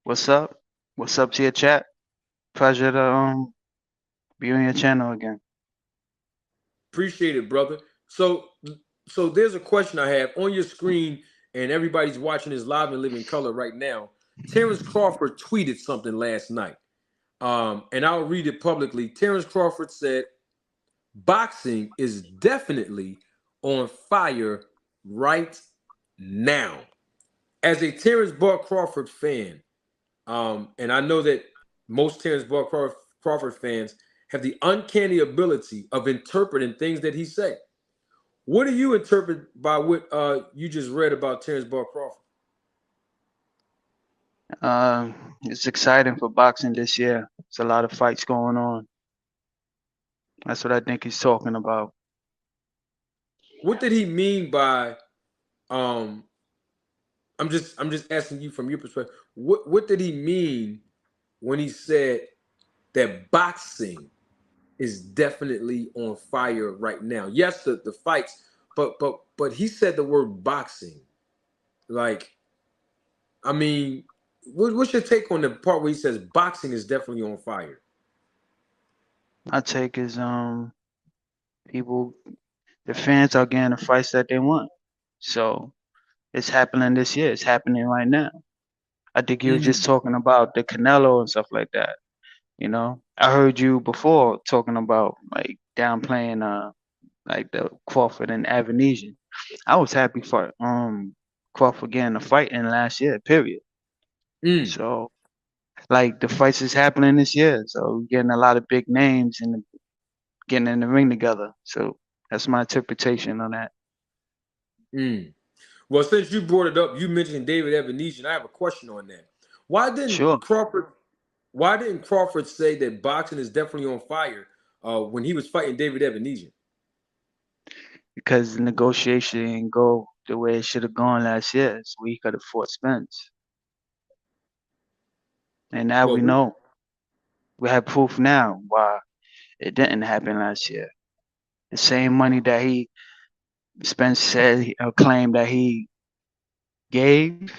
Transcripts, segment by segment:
What's up? What's up to your chat? Pleasure to be on your channel again. Appreciate it, brother. So, so there's a question I have on your screen, and everybody's watching this live and living color right now. Terrence Crawford tweeted something last night, and I'll read it publicly. Terrence Crawford said, "Boxing is definitely on fire right now." As a Terrence Bud Crawford fan, and I know that most Terrence Bud Crawford fans have the uncanny ability of interpreting things that he say. What do you interpret by what you just read about Terrence Bud Crawford? It's exciting for boxing this year. It's a lot of fights going on. That's what I think he's talking about. What did he mean by um I'm just asking you from your perspective. What did he mean when he said that boxing is definitely on fire right now? Yes, the fights, but he said the word boxing. Like, I mean, what's your take on the part where he says boxing is definitely on fire? My take is people, the fans are getting the fights that they want. So it's happening this year. It's happening right now. I think you were just Mm-hmm. talking about the Canelo and stuff like that. I heard you before talking about like downplaying like the Crawford and Avenesian. I was happy for Crawford getting a fight in last year, period. Mm. So like the fights is happening this year. So we're getting a lot of big names and getting in the ring together. So that's my interpretation on that. Mm. Well, since you brought it up, you mentioned David Evanesian. I have a question on that. Why didn't Sure. Crawford? Why didn't Crawford say that boxing is definitely on fire when he was fighting David Evanesian? Because the negotiation didn't go the way it should have gone last year. So we could have fought Spence. And now Well, we know. We have proof now why it didn't happen last year. The same money that he Spence said claimed that he gave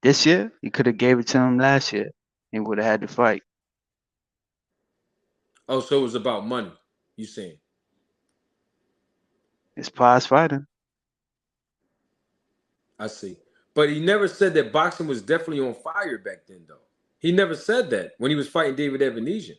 this year, he could have gave it to him last year. He would have had to fight. oh, so it was about money. You saying? It's prize fighting. I see. But he never said that boxing was definitely on fire back then, though. He never said that when he was fighting David Evanesian,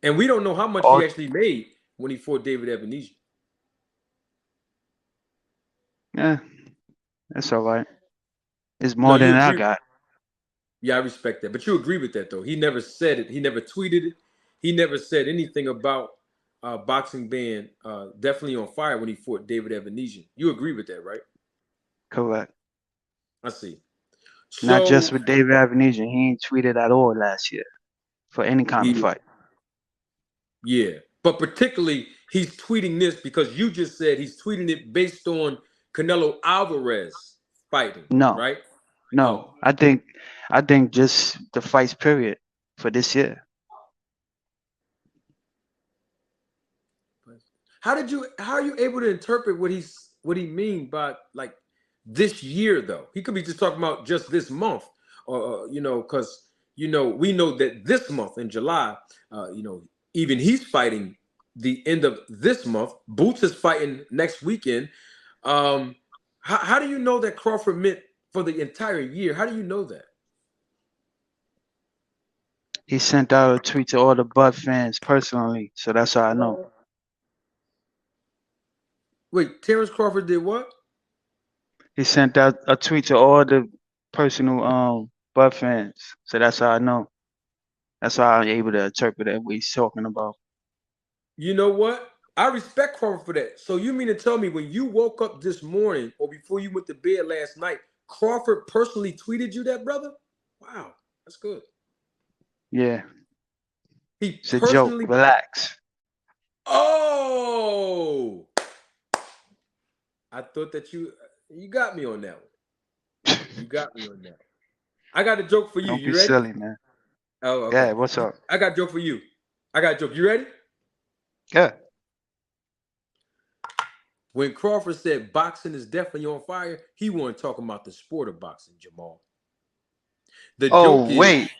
and we don't know how much All he actually made when he fought David Evanesian. yeah, that's all right. It's No, more you than I agree. got. Yeah, I respect that. But you agree with that, though. He never said it. He never tweeted it. He never said anything about boxing being definitely on fire when he fought David Evanesian. You agree with that, right? Correct. I see. Not just So, with David Avenesian. He ain't tweeted at all last year for any kind of yeah, fight. yeah. But particularly, he's tweeting this because you just said he's tweeting it based on Canelo Alvarez fighting, No, right? Oh, no. I think just the fights period for this year. how are you able to interpret what he mean by like this year though? He could be just talking about just this month, or because we know that this month in July, even he's fighting the end of this month. Boots is fighting next weekend. Um, how do you know that Crawford meant for the entire year? How do you know that? He sent out a tweet to all the Bud fans personally, so that's how I know. Wait, Terrence Crawford did what? He sent out a tweet to all the personal Bud fans, so that's how I know. That's how I'm able to interpret it, what he's talking about. You know what? I respect Crawford for that. So you mean to tell me when you woke up this morning or before you went to bed last night, Crawford personally tweeted you that, brother? Wow, that's good. Yeah, He it's a joke. personally. Relax. Oh, I thought that you got me on that one. You got me on that. I got a joke for you. Don't be You ready? silly, man. Oh, okay. Yeah, what's up? I got a joke for you. I got a joke. You ready? Yeah. When Crawford said boxing is definitely on fire, he wasn't talking about the sport of boxing, Jamal. The joke Oh is, wait.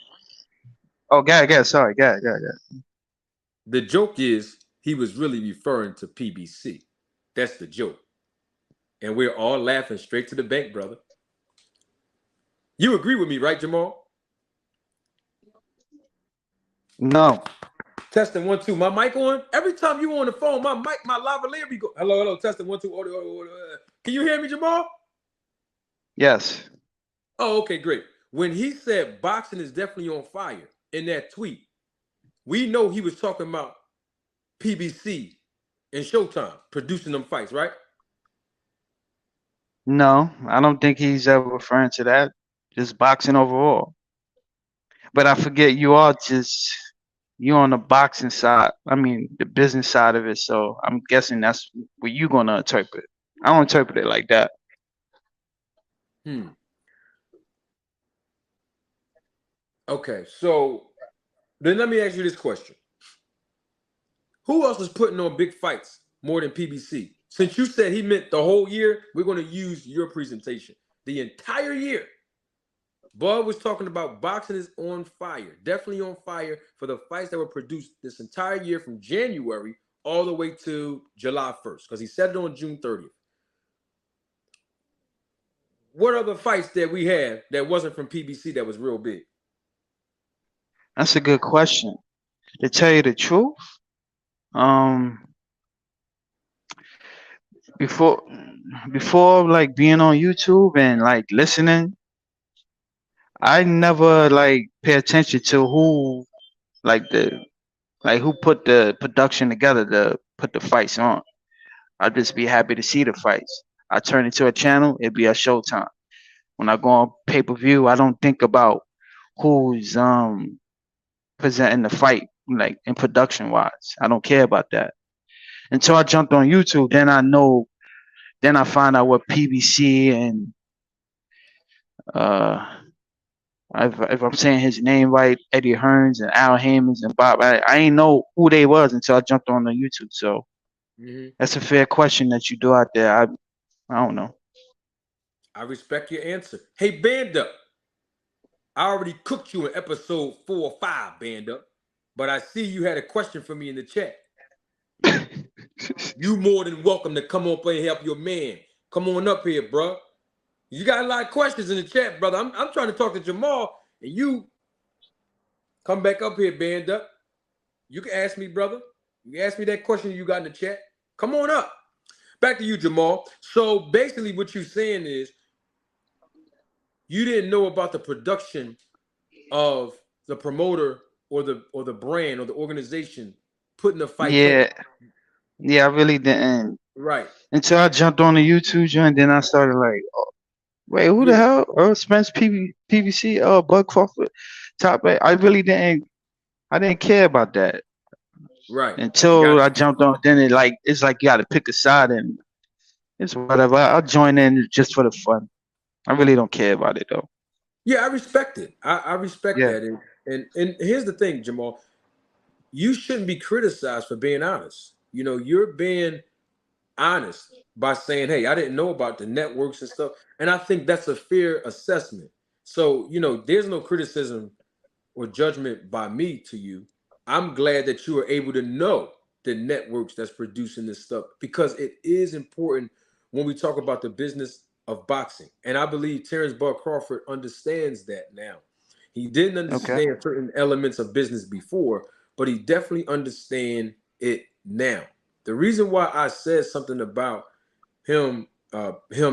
Oh, God. Sorry, God. the joke is he was really referring to PBC. That's the joke. And we're all laughing straight to the bank, brother. You agree with me, right, Jamal? No. Testing 1 2. My mic on? Every time you on the phone, my mic, my lavalier be go. Hello. Testing 1 2. Audio. Can you hear me, Jamal? Yes. Oh, okay, great. When he said boxing is definitely on fire in that tweet, we know he was talking about PBC and Showtime producing them fights, right? No, I don't think he's ever referring to that. Just boxing overall. But I forget you on the boxing side. I mean the business side of it. So I'm guessing that's what you gonna interpret. I don't interpret it like that. Hmm. Okay, so then let me ask you this question. Who else is putting on big fights more than PBC? Since you said he meant the whole year, we're going to use your presentation. The entire year. Bud was talking about boxing is on fire, definitely on fire for the fights that were produced this entire year from January all the way to July 1st, because he said it on June 30th. What other fights that we had that wasn't from PBC that was real big? That's a good question. To tell you the truth, um, before before like being on YouTube and like listening, I never like pay attention to who like the who put the production together to put the fights on. I'd just be happy to see the fights. I turn into a channel, it'd be a Showtime. When I go on pay per view, I don't think about who's presenting the fight, like in production wise. I don't care about that. Until I jumped on YouTube, then I find out what PBC and uh if I'm saying his name right, Eddie Hearns and Al Hammons and Bob, I ain't know who they was until I jumped on the YouTube. So Mm-hmm. that's a fair question that you do out there. I don't know. I respect your answer. Hey, Band Up, I already cooked you in episode 4 or 5, Band Up, but I see you had a question for me in the chat. You more than welcome to come up and help your man. Come on up here, bro. You got a lot of questions in the chat, brother. I'm trying to talk to Jamal, and you come back up here, Band Up. You can ask me, brother. You can ask me that question you got in the chat. Come on up. Back to you, Jamal. So basically, what you're saying is you didn't know about the production of the promoter or the brand or the organization putting the fights on. Yeah, yeah, I really didn't Right. until I jumped on the YouTube joint. Then I started like, oh, wait, who the Yeah. hell? Earl Spence, PVC, Bud Crawford, top eight. I really didn't. I didn't care about that Right. You until got I jumped on. Then it's like you got to pick a side, and it's whatever. I'll join in just for the fun. I really don't care about it though. Yeah, I respect it. I respect Yeah. that. And here's the thing, Jamal. You shouldn't be criticized for being honest. You know, you're being honest by saying, hey, I didn't know about the networks and stuff. And I think that's a fair assessment. So, you know, there's no criticism or judgment by me to you. I'm glad that you are able to know the networks that's producing this stuff because it is important when we talk about the business of boxing. And I believe Terrence Bud Crawford understands that now. He didn't Okay. understand certain elements of business before, but he definitely understands it now. The reason why I said something about him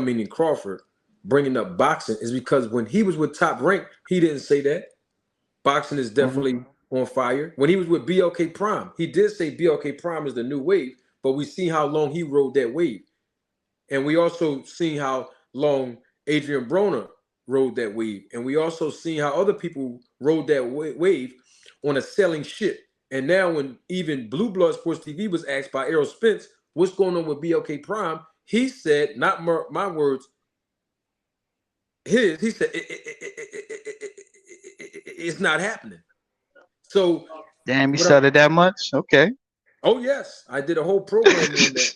meaning Crawford, bringing up boxing is because when he was with Top Rank, he didn't say that. Boxing is Hmm. definitely on fire. When he was with BLK Prime, he did say BLK Prime is the new wave, but we see how long he rode that wave. And we also seen how long Adrian Broner rode that wave. And we also seen how other people rode that wave on a selling ship. And now when even Blue Blood Sports TV was asked by Errol Spence, what's going on with BLK Prime? He said, not my words, he said, it's not happening. So Damn, you what I, started that much? Okay. oh yes, I did a whole program on that.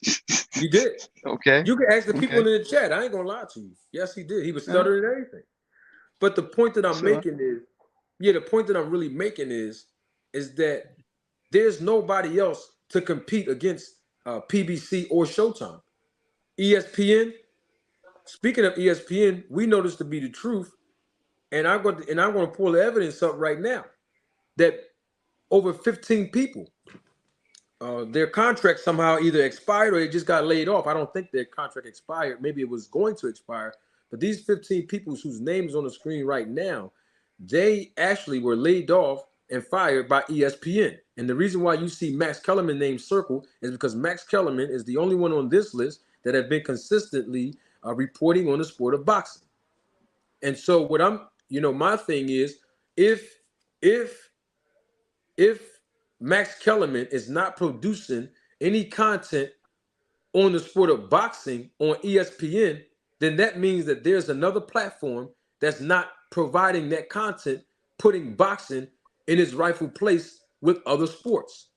He did. Okay. You can ask the people Okay. in the chat. I ain't gonna lie to you. Yes, he did. He was Yeah. stuttering and everything. But the point that I'm So making is, yeah, the point that I'm really making is that there's nobody else to compete against PBC or Showtime. ESPN. Speaking of ESPN, we know this to be the truth, and I'm going to pull the evidence up right now that over 15 people, their contract somehow either expired or they just got laid off. I don't think their contract expired. Maybe it was going to expire. But these 15 people whose names on the screen right now, they actually were laid off and fired by ESPN. And the reason why you see Max Kellerman named Circle is because Max Kellerman is the only one on this list that have been consistently reporting on the sport of boxing. And so what my thing is, if if if Max Kellerman is not producing any content on the sport of boxing on ESPN, then that means that there's another platform that's not providing that content, putting boxing in its rightful place with other sports.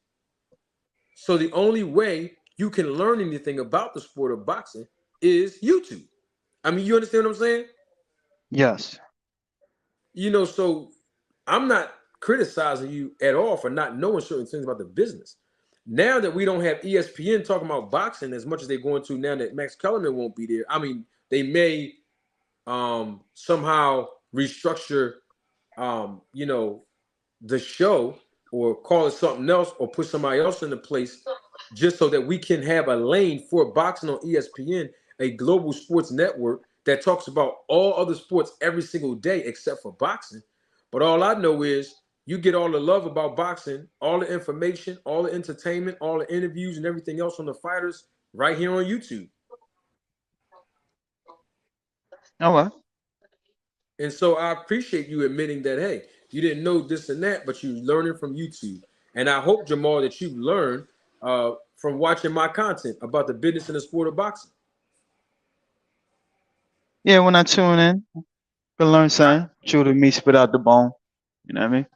So the only way you can learn anything about the sport of boxing is YouTube. I mean, you understand what I'm saying? yes. So I'm not criticizing you at all for not knowing certain things about the business. Now that we don't have ESPN talking about boxing as much as they're going to now that Max Kellerman won't be there. I mean, they may somehow restructure, the show or call it something else or put somebody else into place just so that we can have a lane for boxing on ESPN, a global sports network that talks about all other sports every single day except for boxing. But all I know is you get all the love about boxing, all the information, all the entertainment, all the interviews and everything else on the fighters right here on YouTube. Oh well. And so I appreciate you admitting that, hey, you didn't know this and that, but you're learning from YouTube. And I hope, Jamal, that you've learned from watching my content about the business and the sport of boxing. Yeah, when I tune in, can learn something. Chew the meat, spit out the bone. You know what I mean?